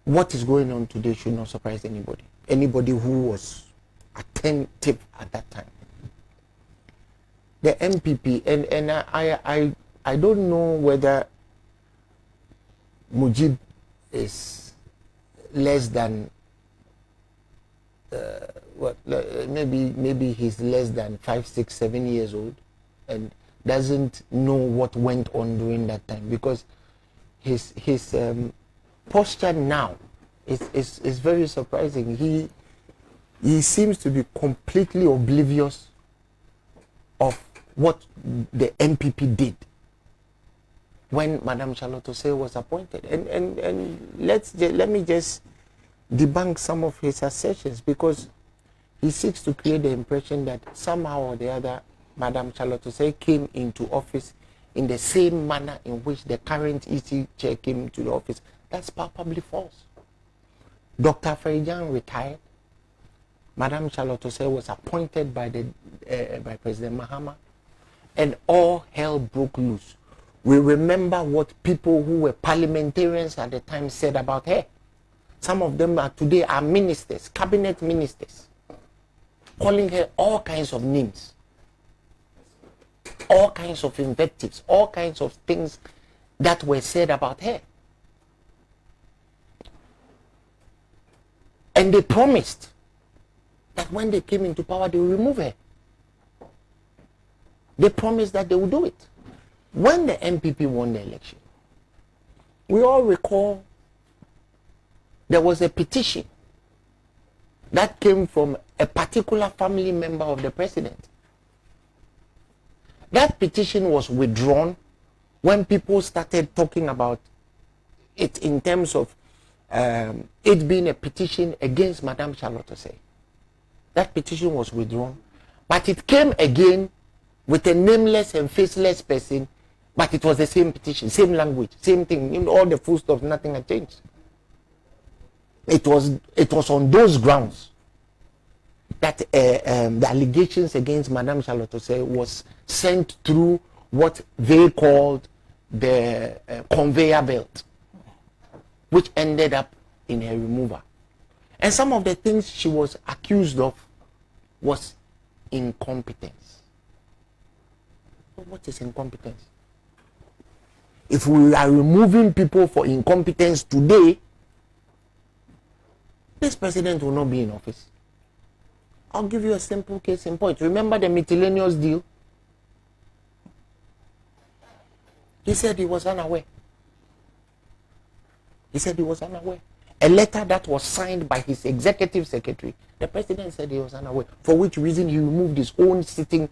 what is going on today should not surprise anybody. Anybody who was attentive at that time. The MPP, and I don't know whether Mujib is less than maybe he's less than 5, 6, 7 years old and doesn't know what went on during that time, because his posture now is very surprising. He seems to be completely oblivious of what the MPP did when Madame Charlotte Osei was appointed. And let me just debunk some of his assertions, because he seeks to create the impression that somehow or the other Madame Charlotte Osei came into office in the same manner in which the current EC chair came into the office. That's palpably false. Dr. Farijan retired. Madame Charlotte Osei was appointed by President Mahama, and all hell broke loose. We remember what people who were parliamentarians at the time said about her. Some of them today are ministers, cabinet ministers, calling her all kinds of names, all kinds of invectives, all kinds of things that were said about her. And they promised that when they came into power, they will remove her. They promised that they would do it. When the MPP won the election, we all recall there was a petition that came from a particular family member of the president. That petition was withdrawn when people started talking about it in terms of it being a petition against Madame Charlotte Osei. That petition was withdrawn, but it came again with a nameless and faceless person, but it was the same petition, same language, same thing. In all the full stuff, nothing had changed. It was on those grounds that the allegations against Madame Charlotte Osei was sent through what they called the conveyor belt, which ended up in her removal. And some of the things she was accused of was incompetence. What is incompetence? If we are removing people for incompetence today, this president will not be in office. I'll give you a simple case in point. Remember the miscellaneous deal? He said he was unaware. He said he was unaware. A letter that was signed by his executive secretary, the president said he was unaware, for which reason he removed his own sitting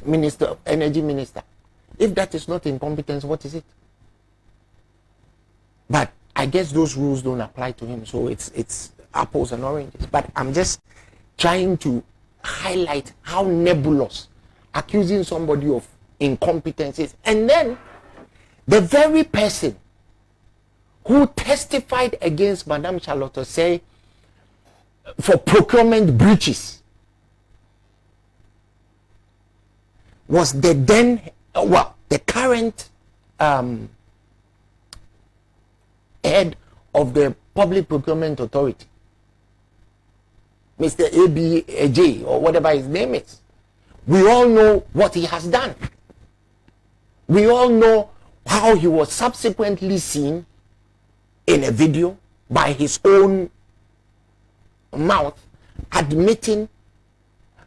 minister, energy minister. If that is not incompetence, what is it? But I guess those rules don't apply to him, so it's apples and oranges. But I'm just trying to highlight how nebulous accusing somebody of incompetence is. And then the very person who testified against Madame Charlotte Osei for procurement breaches was the current head of the Public Procurement Authority, Mr. ABAJ, or whatever his name is. We all know what he has done. We all know how he was subsequently seen in a video by his own mouth admitting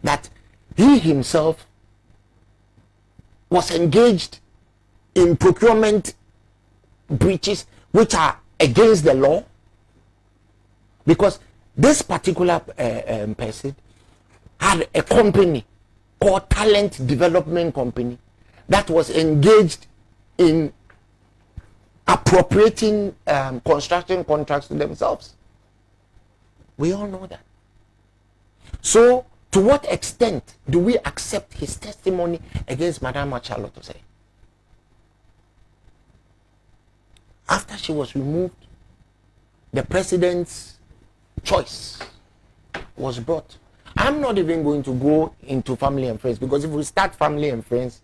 that he himself was engaged in procurement breaches which are against the law, because this particular person had a company called Talent Development Company that was engaged in appropriating construction contracts to themselves. We all know that. So, to what extent do we accept his testimony against Madame Charlotte Osei? After she was removed, the president's choice was brought. I'm not even going to go into family and friends, because if we start family and friends,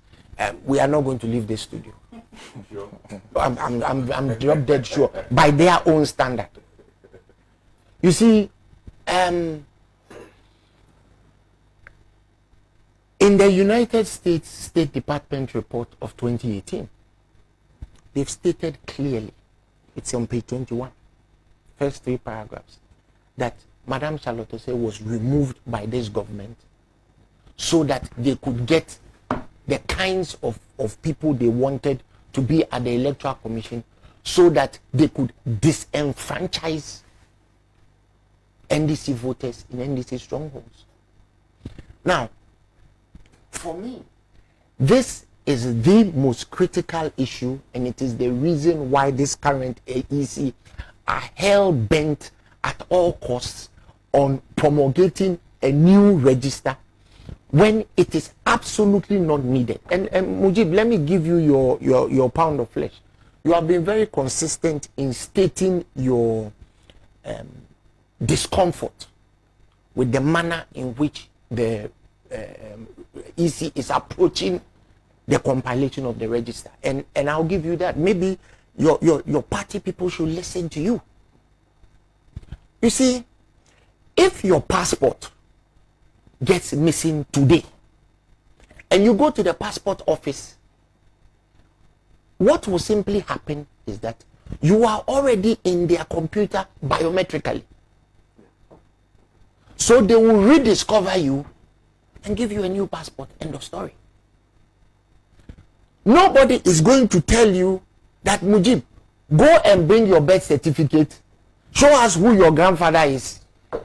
we are not going to leave this studio. Sure. I'm drop dead sure by their own standard. You see, in the United States State Department report of 2018, they've stated clearly, it's on page 21, first 3 paragraphs, that Madame Charlotte Osei was removed by this government so that they could get the kinds of people they wanted to be at the Electoral Commission, so that they could disenfranchise NDC voters in NDC strongholds. Now, for me, this is the most critical issue, and it is the reason why this current AEC are hell-bent at all costs on promulgating a new register when it is absolutely not needed. And Mujib, let me give you your pound of flesh. You have been very consistent in stating your discomfort with the manner in which the EC is approaching the compilation of the register. And I'll give you that. Maybe your party people should listen to you. You see, if your passport gets missing today and you go to the passport office, what will simply happen is that you are already in their computer biometrically. So they will rediscover you and give you a new passport. End of story. Nobody is going to tell you that, Mujib, go and bring your birth certificate, show us who your grandfather is,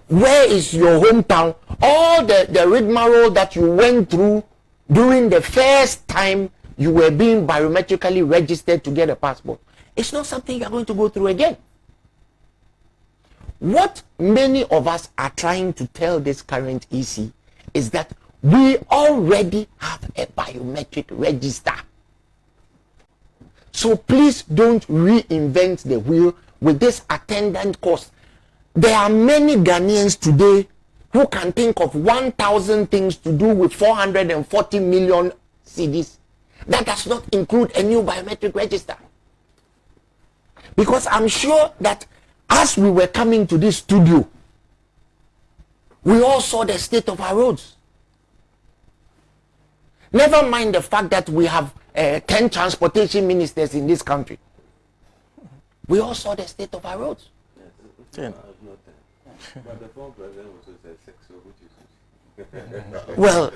where is your hometown, all the rigmarole that you went through during the first time you were being biometrically registered to get a passport. It's not something you're going to go through again. What many of us are trying to tell this current EC is that we already have a biometric register. So please don't reinvent the wheel with this attendant cost. There are many Ghanaians today who can think of 1,000 things to do with 440 million cedis. That does not include a new biometric register. Because I'm sure that as we were coming to this studio, we all saw the state of our roads. Never mind the fact that we have 10 transportation ministers in this country. We all saw the state of our roads. Yes, but the former president also said sexual, which is well,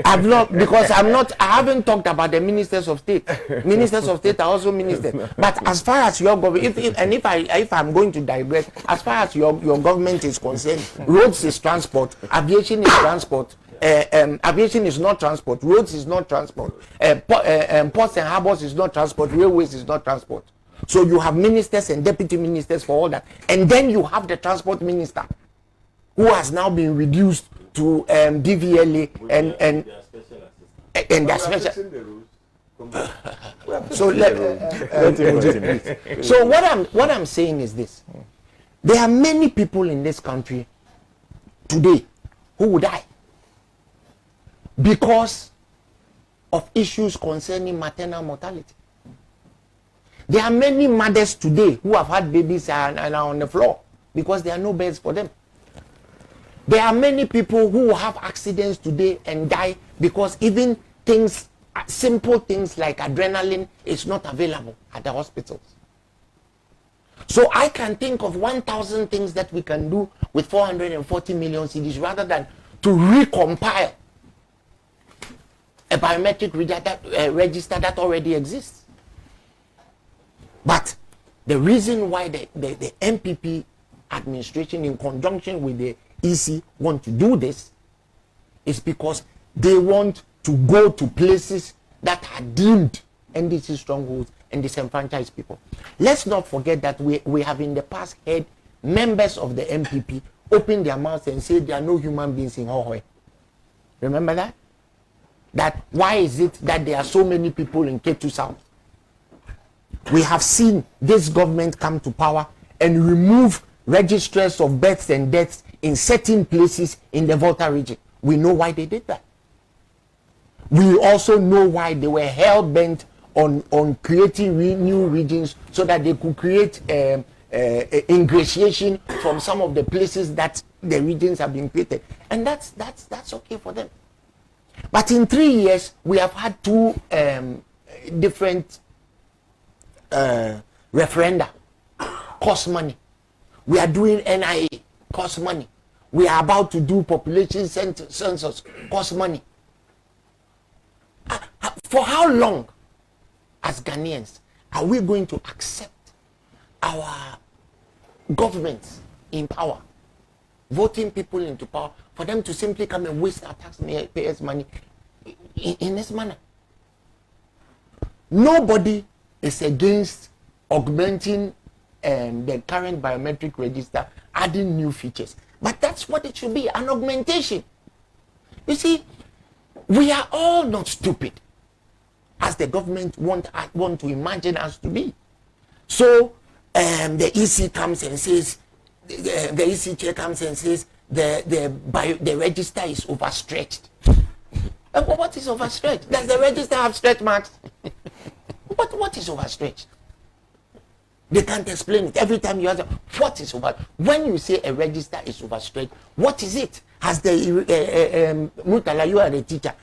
I've not, because I haven't talked about the ministers of state. Ministers of state are also ministers. But as far as your government, if I'm going to digress, as far as your government is concerned, roads is transport, aviation is transport, aviation is not transport, roads is not transport, ports and harbors is not transport, railways is not transport. So you have ministers and deputy ministers for all that. And then you have the transport minister, who has now been reduced to DVLA and their special. So what I'm saying is this: there are many people in this country today who will die because of issues concerning maternal mortality. There are many mothers today who have had babies and are on the floor because there are no beds for them. There are many people who have accidents today and die because even things, simple things like adrenaline is not available at the hospitals. So I can think of 1,000 things that we can do with 440 million cedis rather than to recompile a biometric register that already exists. But the reason why the MPP administration, in conjunction with the EC, want to do this is because they want to go to places that are deemed NDC strongholds and disenfranchised people. Let's not forget that we have in the past heard members of the MPP open their mouths and say there are no human beings in Hohoe. Remember that? That why is it that there are so many people in K2 South? We have seen this government come to power and remove registers of births and deaths in certain places in the Volta region. We know why they did that. We also know why they were hell-bent on creating new regions so that they could create ingratiation from some of the places that the regions have been created, and that's okay for them. But in 3 years, we have had two different referenda, cost money. We are doing NIA, cost money. We are about to do population census, cost money. For how long, as Ghanaians, are we going to accept our governments in power, voting people into power, for them to simply come and waste our taxpayers' money in this manner? Nobody is against augmenting the current biometric register, adding new features. But that's what it should be, an augmentation. You see, we are all not stupid, as the government want to imagine us to be. So the EC comes and says, the EC chair comes and says the register is overstretched. What is overstretched? Does the register have stretch marks? What is overstretched? They can't explain it. Every time you ask them, what is over? When you say a register is overstretched, what is it? Has the Mutala, you are the teacher.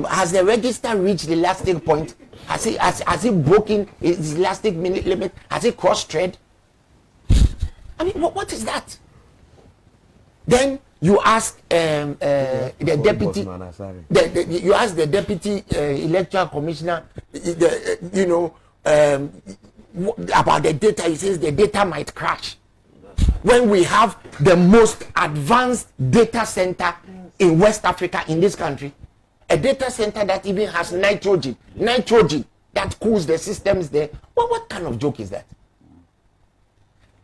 Has the register reached the elastic point? Has it broken its elastic limit? Has it crossed thread? I mean, what is that? Then you ask the deputy. You ask the deputy electoral commissioner. About the data. He says the data might crash. When we have the most advanced data center in West Africa, in this country, a data center that even has nitrogen that cools the systems there. What kind of joke is that?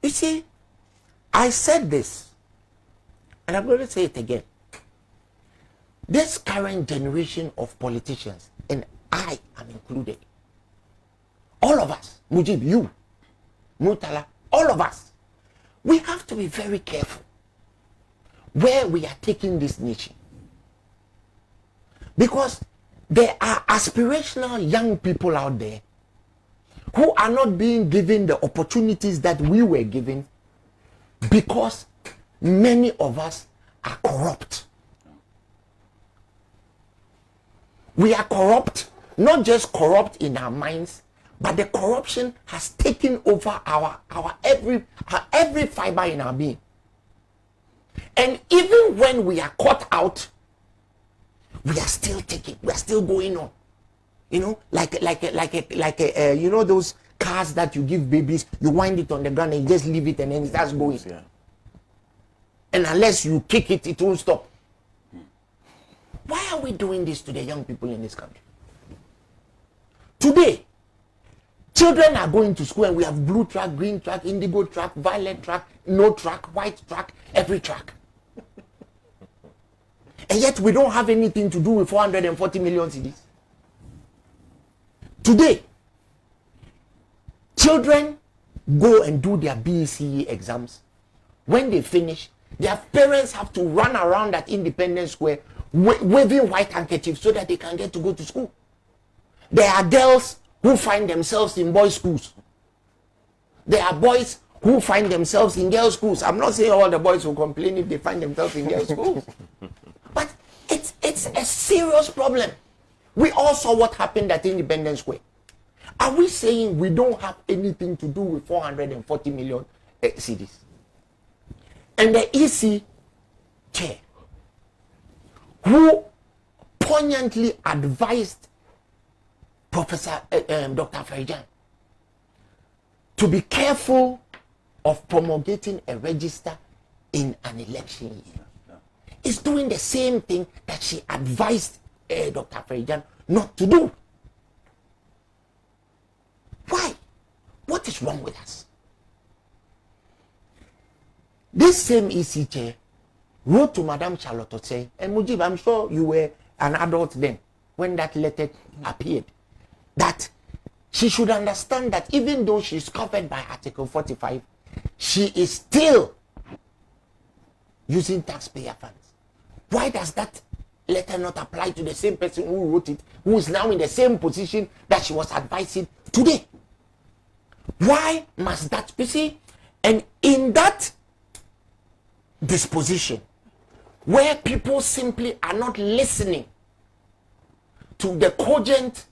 You see, I said this, and I'm going to say it again. This current generation of politicians, and I am included, all of us, Mujib, you, Mutala, all of us, we have to be very careful where we are taking this nation. Because there are aspirational young people out there who are not being given the opportunities that we were given, because many of us are corrupt. We are corrupt, not just corrupt in our minds, but the corruption has taken over our every fiber in our being. And even when we are caught out, we are still taking, we are still going on. You know, like you know those cars that you give babies, you wind it on the ground and you just leave it and then it starts going. Yeah. And unless you kick it, it won't stop. Why are we doing this to the young people in this country? Today, children are going to school and we have blue track, green track, indigo track, violet track, no track, white track, every track. And yet we don't have anything to do with 440 million cedis. Today, children go and do their BECE exams. When they finish, their parents have to run around that Independence Square waving white handkerchiefs so that they can get to go to school. There are girls who find themselves in boys' schools. There are boys who find themselves in girls' schools. I'm not saying all the boys will complain if they find themselves in girls' schools. But it's a serious problem. We all saw what happened at Independence Square. Are we saying we don't have anything to do with 440 million cedis? And the EC chair, who poignantly advised Professor Dr. Farijan to be careful of promulgating a register in an election year, is doing the same thing that she advised Dr. Farijan not to do. Why? What is wrong with us? This same EC chair wrote to Madame Charlotte saying, and Mujib, I'm sure you were an adult then when that letter appeared, that she should understand that even though she's covered by Article 45, she is still using taxpayer funds. Why does that letter not apply to the same person who wrote it, who is now in the same position that she was advising today? Why must that? You see, and in that disposition, where people simply are not listening to the cogent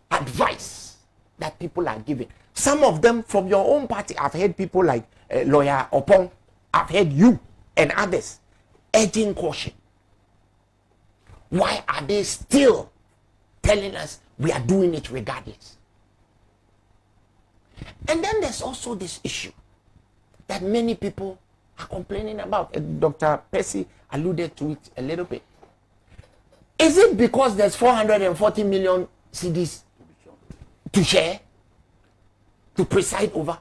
advice that people are giving. Some of them from your own party, I've heard people like Lawyer Opong, I've heard you and others urging caution. Why are they still telling us we are doing it regardless? And then there's also this issue that many people are complaining about. Dr. Percy alluded to it a little bit. Is it because there's 440 million CDs to share, to preside over?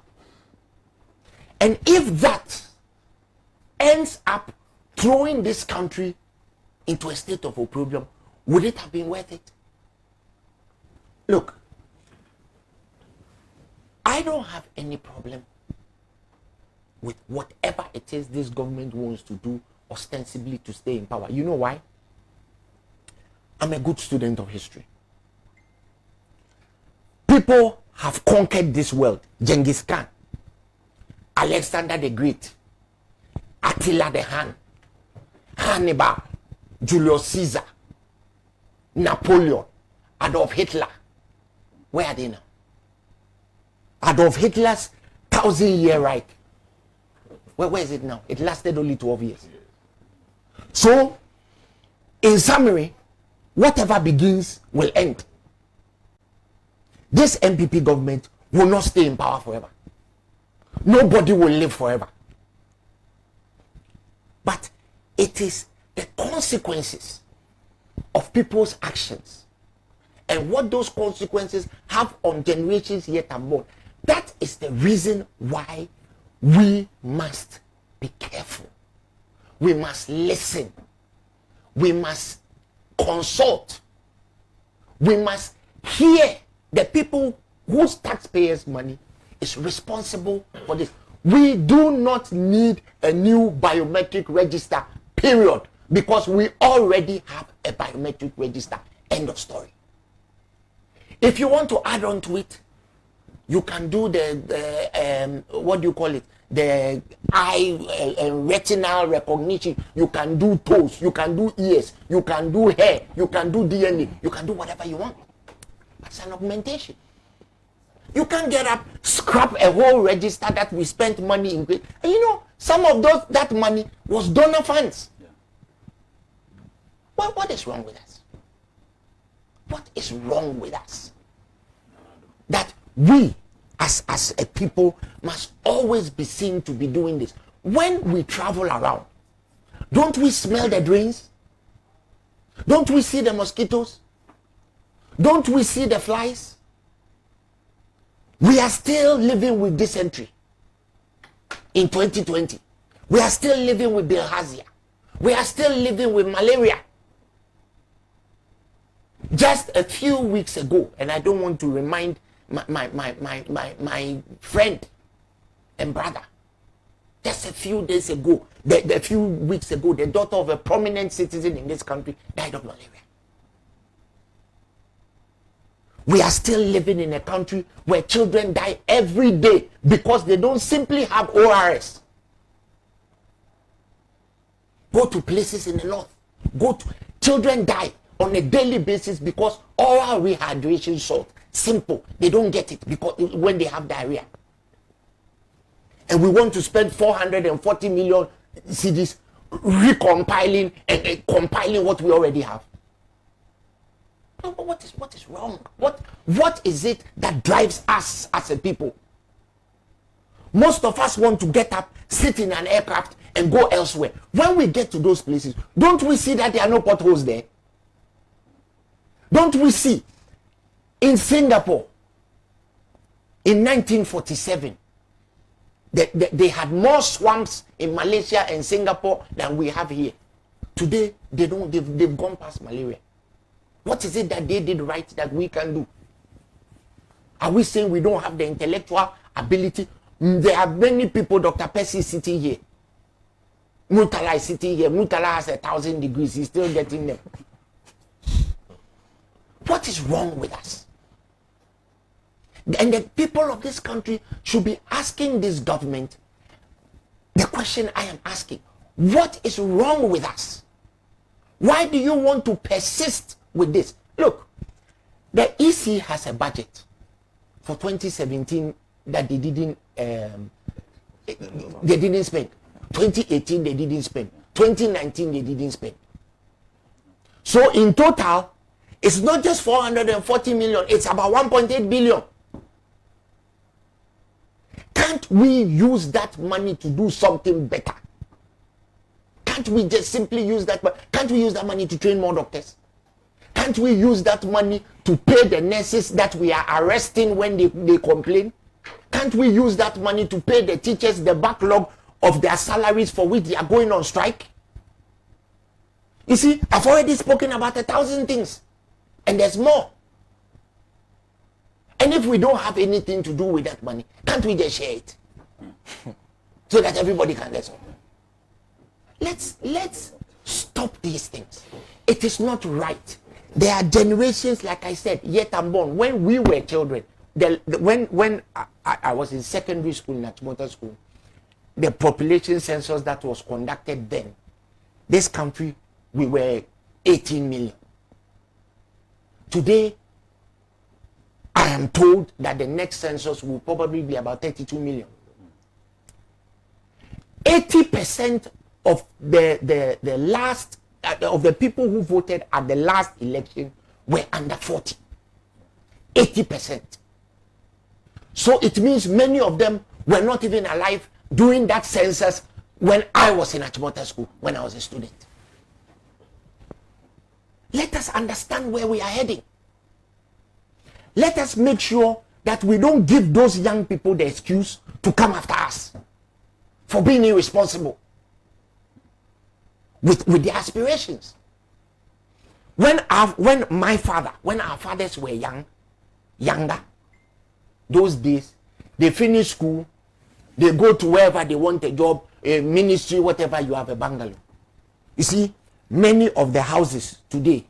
And if that ends up throwing this country into a state of opprobrium, would it have been worth it? Look, I don't have any problem with whatever it is this government wants to do ostensibly to stay in power. You know why? I'm a good student of history. People have conquered this world. Genghis Khan, Alexander the Great, Attila the Hun, Hannibal, Julius Caesar, Napoleon, Adolf Hitler. Where are they now? Adolf Hitler's 1,000-year Reich. Where is it now? It lasted only 12 years. So, in summary, whatever begins will end. This MPP government will not stay in power forever. Nobody will live forever. But it is the consequences of people's actions and what those consequences have on generations yet unborn. That is the reason why we must be careful. We must listen. We must consult. We must hear the people whose taxpayers' money is responsible for this. We do not need a new biometric register, period, because we already have a biometric register. End of story. If you want to add on to it, you can do the what do you call it? The eye retinal recognition. You can do toes. You can do ears. You can do hair. You can do DNA. You can do whatever you want. That's an augmentation. You can't get up, scrap a whole register that we spent money in. And you know, some of that money was donor funds. Yeah. What is wrong with us? What is wrong with us? That we, as a people, must always be seen to be doing this. When we travel around, don't we smell the drains? Don't we see the mosquitoes? Don't we see the flies? We are still living with dysentery in 2020. We are still living with bilharzia. We are still living with malaria. Just a few weeks ago, and I don't want to remind my friend and brother, just a few days ago, a few weeks ago, the daughter of a prominent citizen in this country died of malaria. We are still living in a country where children die every day because they don't simply have ORS. Go to places in the north. Children die on a daily basis because oral rehydration salt. Simple. They don't get it because when they have diarrhea. And we want to spend 440 million CDs recompiling and compiling what we already have. What is wrong? What is it that drives us as a people? Most of us want to get up, sit in an aircraft, and go elsewhere. When we get to those places, don't we see that there are no potholes there? Don't we see in Singapore in 1947 they had more swamps in Malaysia and Singapore than we have here? Today they've gone past malaria. What is it that they did right that we can do? Are we saying we don't have the intellectual ability? There are many people, Dr. Percy, sitting here. Murtala is sitting here. Murtala has 1,000 degrees. He's still getting them. What is wrong with us? And the people of this country should be asking this government the question I am asking. What is wrong with us? Why do you want to persist with this? Look, the EC has a budget for 2017 that they didn't spend. 2018 they didn't spend. 2019 they didn't spend. So in total, it's not just 440 million, it's about 1.8 billion. Can't we use that money to do something better? Can't we just simply use that money? Can't we use that money to train more doctors? Can't we use that money to pay the nurses that we are arresting when they complain? Can't we use that money to pay the teachers the backlog of their salaries for which they are going on strike? You see, I've already spoken about 1,000 things, and there's more. And if we don't have anything to do with that money, can't we just share it so that everybody can get some? Let's stop these things. It is not right. There are generations, like I said, yet unborn. When we were children, when I was in secondary school, in Achimota school, the population census that was conducted then, this country, we were 18 million. Today, I am told that the next census will probably be about 32 million. 80% of the last of the people who voted at the last election were under 40. 80%. So it means many of them were not even alive during that census when I was in Achimota school, when I was a student. Let us understand where we are heading. Let us make sure that we don't give those young people the excuse to come after us for being irresponsible with their aspirations. When our fathers were younger, those days, they finish school, they go to wherever they want a job, a ministry, whatever, you have a bungalow. You see, many of the houses today,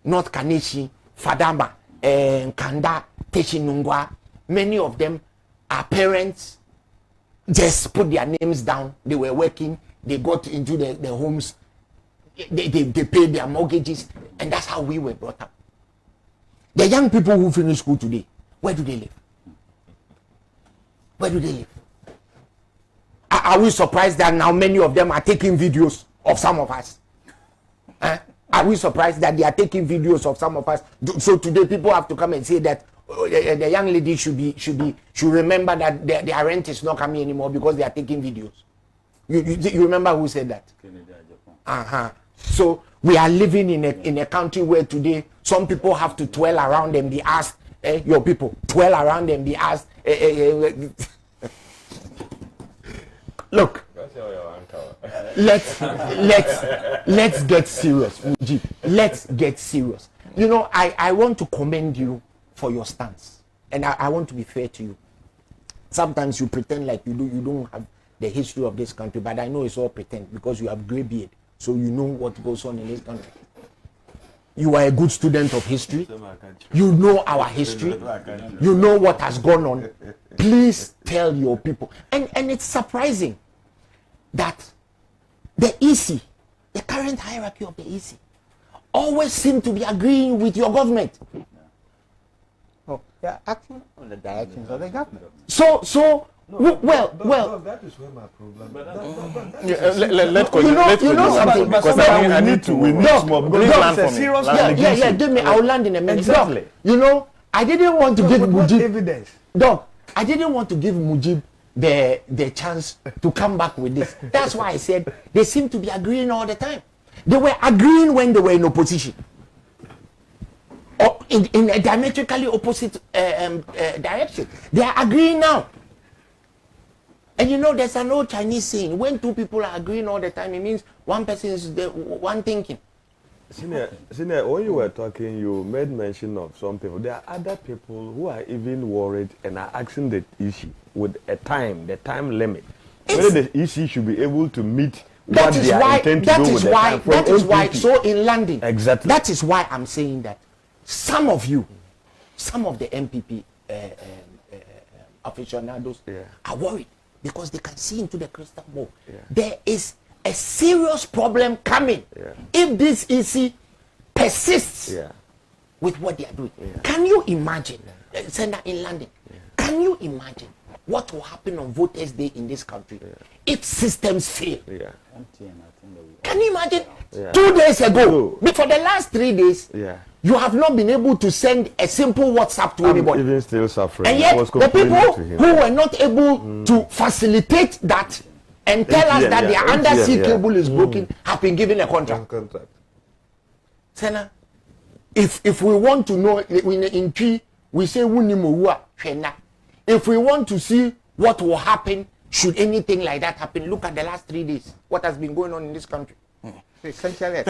North Kaneshi, Fadama, Kanda, Teshinungwa, many of them are parents just put their names down. They were working, they got into the homes, they paid their mortgages, and that's how we were brought up. The young people who finish school today, where do they live? Where do they live? Are we surprised that now many of them are taking videos of some of us? Are we surprised that they are taking videos of some of us? So today people have to come and say that the young lady should remember that their rent is not coming anymore because they are taking videos. You remember who said that? So we are living in a country where today some people have to twirl around and be asked, your people twirl around and be asked. Look, let's get serious, Mujib. Let's get serious. You know, I want to commend you for your stance, and I want to be fair to you. Sometimes you pretend like you don't have the history of this country, but I know it's all pretend because you have gray beard, so you know what goes on in this country. You are a good student of history. You know our history. You know what has gone on. Please tell your people. And it's surprising that the EC, the current hierarchy of the EC, always seem to be agreeing with your government. Oh, they're acting on the directions of the government. Well, that is where my problem. Let's because I need to. We need more. Give me. I'll land in a minute. Exactly. You know, I didn't want to give Mujib evidence. Doc, I didn't want to give Mujib the chance to come back with this. That's why I said they seem to be agreeing all the time. They were agreeing when they were in opposition, or in a diametrically opposite direction. They are agreeing now. And you know, there's an old Chinese saying, when two people are agreeing all the time, it means one person is the one thinking. Senior, when you were talking, you made mention of some people. There are other people who are even worried and are asking the issue with the time limit. Whether the issue should be able to meet what they are intend to do with the time from that is why. NPP. So in London, Exactly. That is why I'm saying that some of the MPP aficionados are worried because they can see into the crystal ball. There is a serious problem coming if this EC persists with what they are doing. Can you imagine, Senator in London? Can you imagine what will happen on Voters' Day in this country if systems fail? Can you imagine? 2 days ago, for the last 3 days, you have not been able to send a simple WhatsApp to anybody. Even still suffering. And yet, the people who were not able to facilitate that and tell us that their undersea cable is broken have been given a contract. Sena, if we want to know, in P, we say, if we want to see what will happen, should anything like that happen, look at the last 3 days. What has been going on in this country? Essentially,